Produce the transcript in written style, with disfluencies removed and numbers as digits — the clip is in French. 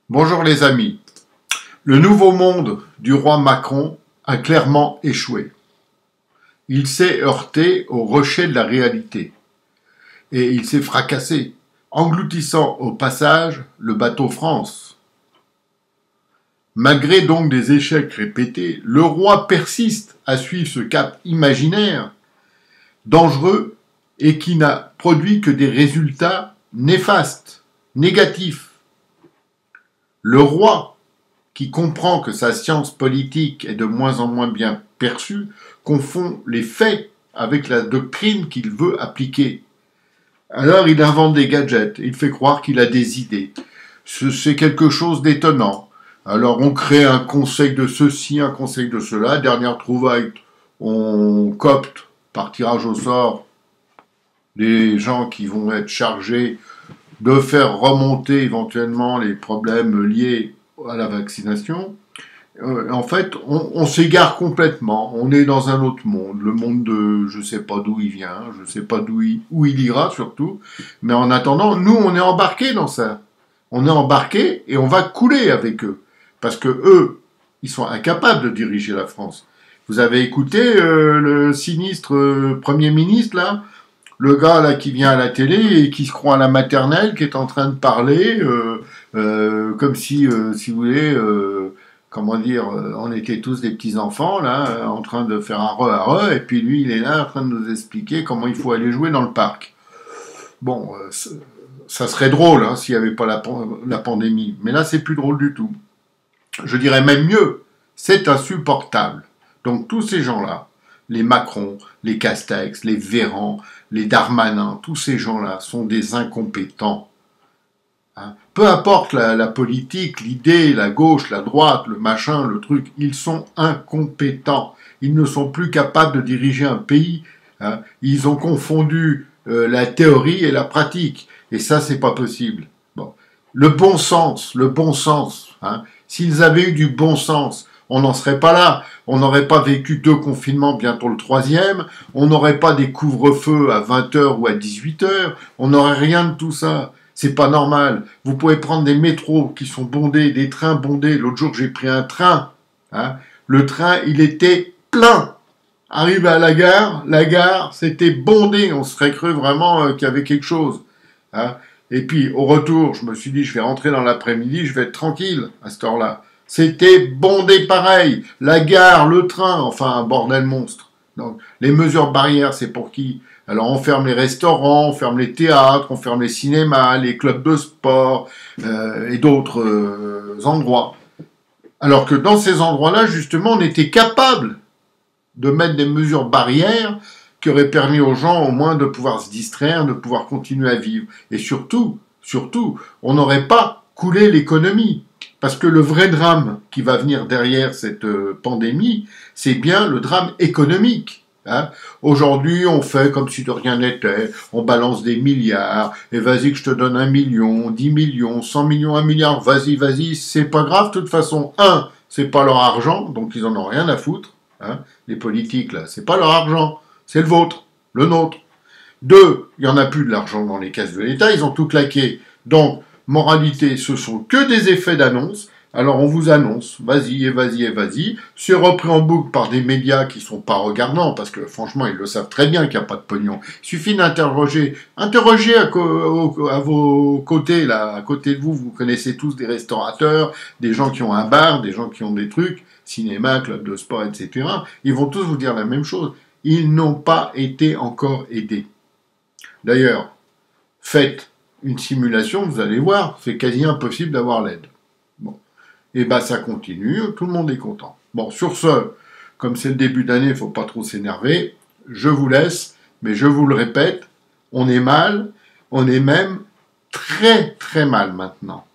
Bonjour les amis. Le nouveau monde du roi Macron a clairement échoué. Il s'est heurté au rocher de la réalité et il s'est fracassé, engloutissant au passage le bateau France. Malgré donc des échecs répétés, le roi persiste à suivre ce cap imaginaire, dangereux et qui n'a produit que des résultats néfastes, négatifs. Le roi, qui comprend que sa science politique est de moins en moins bien perçue, confond les faits avec la doctrine qu'il veut appliquer. Alors il invente des gadgets, il fait croire qu'il a des idées. C'est quelque chose d'étonnant. Alors on crée un conseil de ceci, un conseil de cela. Dernière trouvaille, on copte par tirage au sort les gens qui vont être chargés de faire remonter éventuellement les problèmes liés à la vaccination. En fait, on s'égare complètement. On est dans un autre monde. Le monde de je ne sais pas d'où il vient, je ne sais pas où il ira surtout. Mais en attendant, nous, on est embarqués dans ça. On est embarqués et on va couler avec eux. Parce que eux, ils sont incapables de diriger la France. Vous avez écouté le sinistre Premier ministre, là, le gars là qui vient à la télé et qui se croit à la maternelle, qui est en train de parler comme si vous voulez, comment dire, on était tous des petits enfants là, en train de faire un re, et puis lui il est là en train de nous expliquer comment il faut aller jouer dans le parc. Bon, ça serait drôle hein, s'il n'y avait pas la pandémie, mais là c'est plus drôle du tout. Je dirais même mieux, c'est insupportable. Donc tous ces gens-là, les Macron, les Castex, les Véran, les Darmanin, tous ces gens-là sont des incompétents. Hein. Peu importe la politique, l'idée, la gauche, la droite, le machin, le truc, ils sont incompétents. Ils ne sont plus capables de diriger un pays. Hein. Ils ont confondu la théorie et la pratique. Et ça, c'est pas possible. Bon. Le bon sens. Hein. S'ils avaient eu du bon sens, on n'en serait pas là. On n'aurait pas vécu 2 confinements, bientôt le 3e. On n'aurait pas des couvre-feux à 20h ou à 18h. On n'aurait rien de tout ça. C'est pas normal. Vous pouvez prendre des métros qui sont bondés, des trains bondés. L'autre jour, j'ai pris un train. Hein. Le train, il était plein. Arrivé à la gare, c'était bondé. On se serait cru vraiment qu'il y avait quelque chose. Hein. Et puis, au retour, je me suis dit, je vais rentrer dans l'après-midi, je vais être tranquille à cette heure-là. C'était bondé pareil. La gare, le train, enfin un bordel monstre. Donc, les mesures barrières, c'est pour qui? Alors, on ferme les restaurants, on ferme les théâtres, on ferme les cinémas, les clubs de sport et d'autres endroits. Alors que dans ces endroits-là, justement, on était capable de mettre des mesures barrières qui auraient permis aux gens au moins de pouvoir se distraire, de pouvoir continuer à vivre. Et surtout, on n'aurait pas coulé l'économie. Parce que le vrai drame qui va venir derrière cette pandémie, c'est bien le drame économique. Hein. Aujourd'hui, on fait comme si de rien n'était, on balance des milliards, et vas-y que je te donne 1 million, 10 millions, 100 millions, 1 milliard, vas-y, c'est pas grave, de toute façon, c'est pas leur argent, donc ils en ont rien à foutre, hein. Les politiques là, c'est pas leur argent, c'est le vôtre, le nôtre. 2, il y en a plus de l'argent dans les caisses de l'État, ils ont tout claqué, donc moralité, ce sont que des effets d'annonce. Alors on vous annonce, vas-y. C'est repris en boucle par des médias qui sont pas regardants, parce que franchement, ils le savent très bien qu'il n'y a pas de pognon. Il suffit d'interroger. Interrogez à vos côtés, là, à côté de vous, vous connaissez tous des restaurateurs, des gens qui ont un bar, des gens qui ont des trucs, cinéma, club de sport, etc. Ils vont tous vous dire la même chose. Ils n'ont pas été encore aidés. D'ailleurs, faites une simulation, vous allez voir, c'est quasi impossible d'avoir l'aide. Bon. Et ben ça continue, tout le monde est content. Bon, sur ce, comme c'est le début d'année, il ne faut pas trop s'énerver, je vous laisse, mais je vous le répète, on est mal, on est même très très mal maintenant.